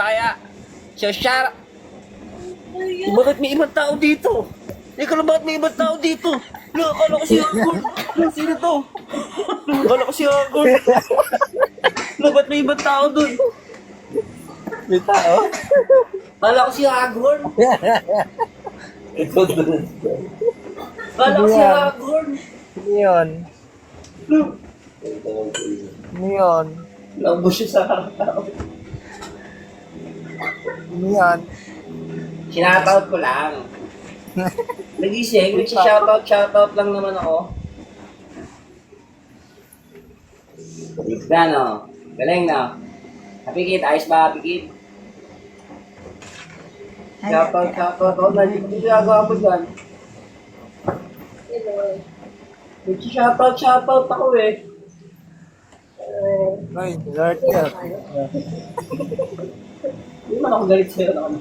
paya. Shara. Bakit may ibang tao dito? Ikaw lang, bakit may ibang tao dito? Lo, akala ko si Agor. Lo, sino to? Lo, akala ko si Agor. Lo, ba't may ibang tao dun? May tao? Akala ko si Agor. Ito doon. Akala ko si Agor. Ano yun? Lo, Ano yun? labo siya sa tao. Ano yan? Sinataut ko lang. Nagising, shoutout lang naman ako. Ganda, no? Galing, no? Happy Kid, ayos ba, Happy Kid? Shoutout. Oh, nagagawa mo dyan. Shoutout ako eh. Ay, Lord ka. Hindi man ako galit sa'yo, no?